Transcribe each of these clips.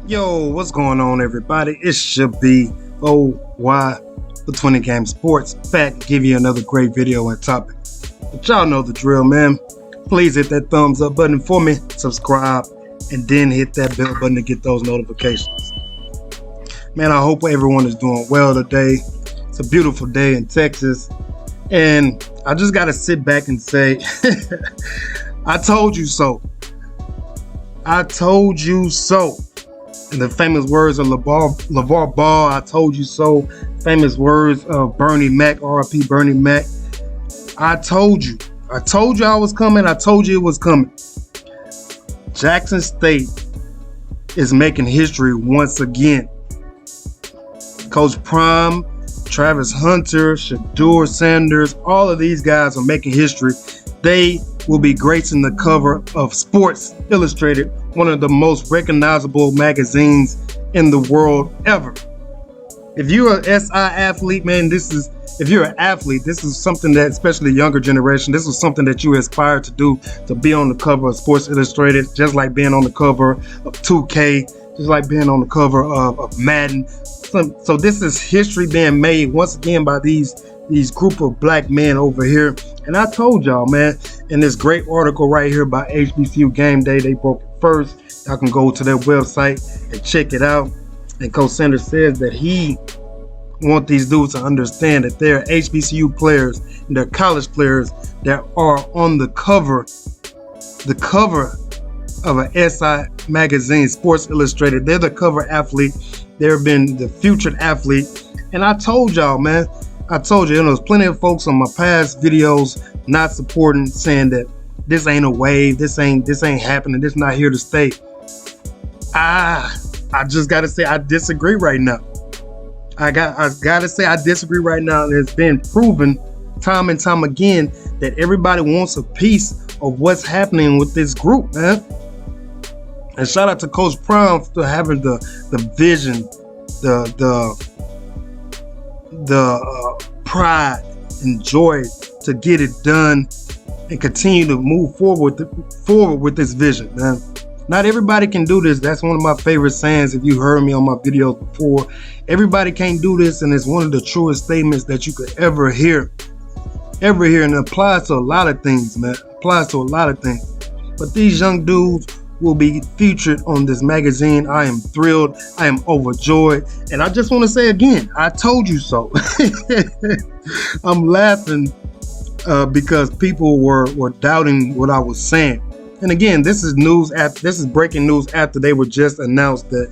Yo, what's going on, everybody? It should be OY BetweenTheGameSports back to give you another great video and topic. But y'all know the drill, man. Please hit that thumbs up button for me, subscribe, and then hit that bell button to get those notifications. Man, I hope everyone is doing well today. It's a beautiful day in Texas, and I just gotta sit back and say, I told you so. I told you so. In the famous words of LeVar Ball, I told you so. Famous words of Bernie Mac, R.I.P. Bernie Mac. I told you. I told you I was coming. I told you it was coming. Jackson State is making history once again. Coach Prime, Travis Hunter, Shedeur Sanders, all of these guys are making history. They will be gracing the cover of Sports Illustrated, one of the most recognizable magazines in the world ever. If you're an SI athlete, man, if you're an athlete, this is something that, especially the younger generation, this is something that you aspire to do, to be on the cover of Sports Illustrated, just like being on the cover of 2K, just like being on the cover of Madden. So this is history being made once again by these group of black men over here. And I told y'all, man, in this great article right here by HBCU Game Day, they broke it first. Y'all can go to their website and check it out. And Coach Sanders says that he wants these dudes to understand that they're HBCU players and they're college players that are on the cover of an SI magazine, Sports Illustrated. They're the cover athlete. They've been the featured athlete. And I told y'all, man, I told you, there's plenty of folks on my past videos not supporting, saying that this ain't a wave, this ain't happening, this not here to stay. I just gotta say I disagree right now. I gotta say I disagree right now. And it's been proven time and time again that everybody wants a piece of what's happening with this group, man. And shout out to Coach Prime for having the vision, the pride and joy to get it done and continue to move forward with this vision, man. Not everybody can do this. That's one of my favorite sayings. If you heard me on my videos before, everybody can't do this, and it's one of the truest statements that you could ever hear, and it applies to a lot of things, man. But these young dudes will be featured on this magazine. I am thrilled. I am overjoyed. And I just want to say again, I told you so. I'm laughing because people were doubting what I was saying. And again, this is breaking news after they were just announced that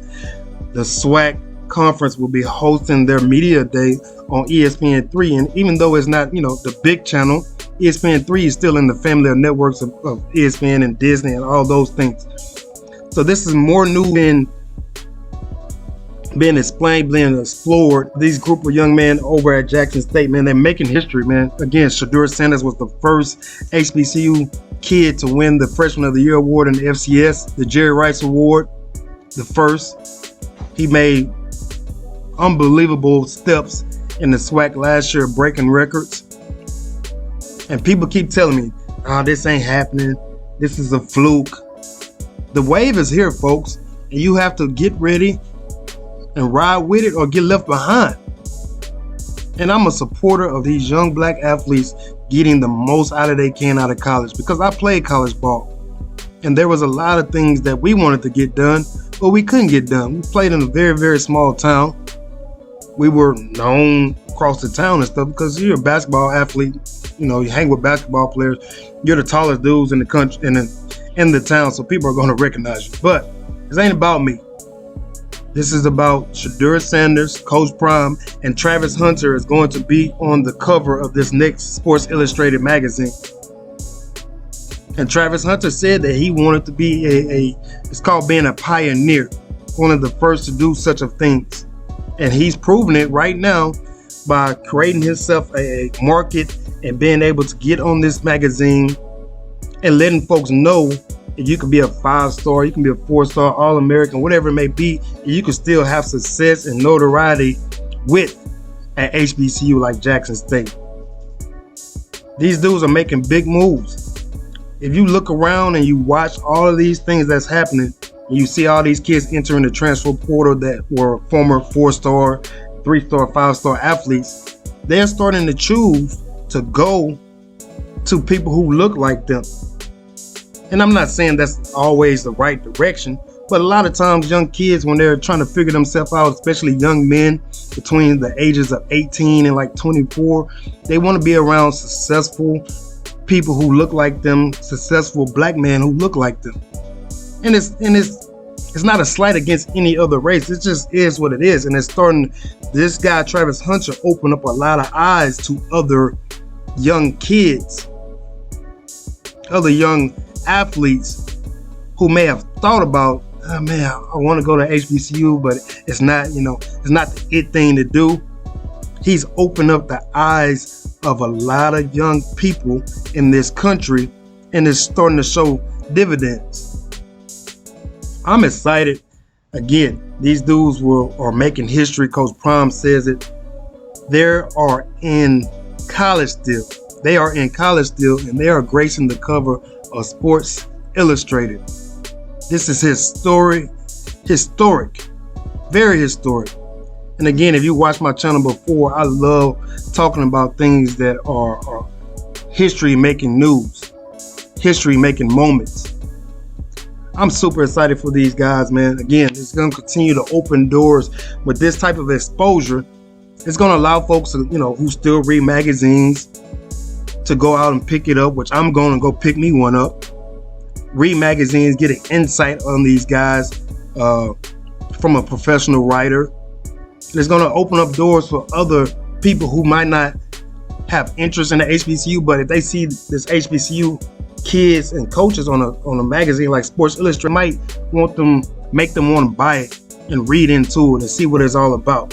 the SWAC conference will be hosting their media day on ESPN3. And even though it's not, the big channel, ESPN3 is still in the family of networks of ESPN and Disney and all those things. So this is more new than being explained, being explored. These group of young men over at Jackson State, man, they're making history, man. Again, Shedeur Sanders was the first HBCU kid to win the Freshman of the Year award in the FCS, the Jerry Rice Award, the first. He made unbelievable steps in the SWAC last year, breaking records. And people keep telling me, oh, this ain't happening. This is a fluke. The wave is here, folks. And you have to get ready and ride with it or get left behind. And I'm a supporter of these young black athletes getting the most out of they can out of college, because I played college ball. And there was a lot of things that we wanted to get done, but we couldn't get done. We played in a very, very small town. We were known across the town and stuff because you're a basketball athlete. You hang with basketball players. You're the tallest dudes in the country, in the town, so people are going to recognize you. But this ain't about me. This is about Shedeur Sanders, Coach Prime, and Travis Hunter is going to be on the cover of this next Sports Illustrated magazine. And Travis Hunter said that he wanted to be it's called being a pioneer, one of the first to do such a things. And he's proven it right now by creating himself a market and being able to get on this magazine and letting folks know that you can be a 5-star, you can be a 4-star, All-American, whatever it may be, and you can still have success and notoriety with an HBCU like Jackson State. These dudes are making big moves. If you look around and you watch all of these things that's happening, You see all these kids entering the transfer portal that were former 4-star, 3-star, 5-star athletes. They're starting to choose to go to people who look like them. And I'm not saying that's always the right direction, but a lot of times young kids, when they're trying to figure themselves out, especially young men between the ages of 18 and like 24, they want to be around successful people who look like them, successful black men who look like them. And it's not a slight against any other race. It just is what it is. And it's starting, this guy, Travis Hunter, open up a lot of eyes to other young kids, other young athletes who may have thought about, oh, man, I want to go to HBCU, but it's not, it's not the it thing to do. He's opened up the eyes of a lot of young people in this country, and it's starting to show dividends. I'm excited. Again, these dudes are making history. Coach Prime says it. They are in college still. They are in college still, and they are gracing the cover of Sports Illustrated. This is historic, very historic. And again, if you watch my channel before, I love talking about things that are history-making news, history-making moments. I'm super excited for these guys, man. Again, it's going to continue to open doors with this type of exposure. It's going to allow folks, who still read magazines to go out and pick it up, which I'm going to go pick me one up. Read magazines, get an insight on these guys from a professional writer. It's going to open up doors for other people who might not have interest in the HBCU, but if they see this HBCU kids and coaches on a magazine like Sports Illustrated, might make them want to buy it and read into it and see what it's all about.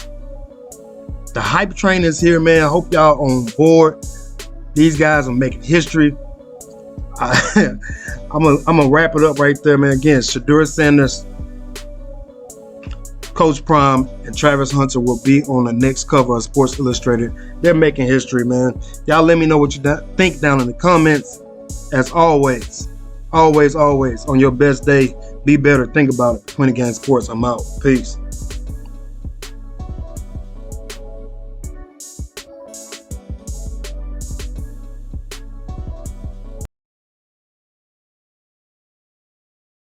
The hype train is here, man. I hope y'all on board. These guys are making history. I'm gonna wrap it up right there, man. Again, Shedeur Sanders, Coach Prime, and Travis Hunter will be on the next cover of Sports Illustrated. They're making history, man. Y'all let me know what you think down in the comments. As always, on your best day, be better. Think about it. 20 Game Sports. I'm out. Peace.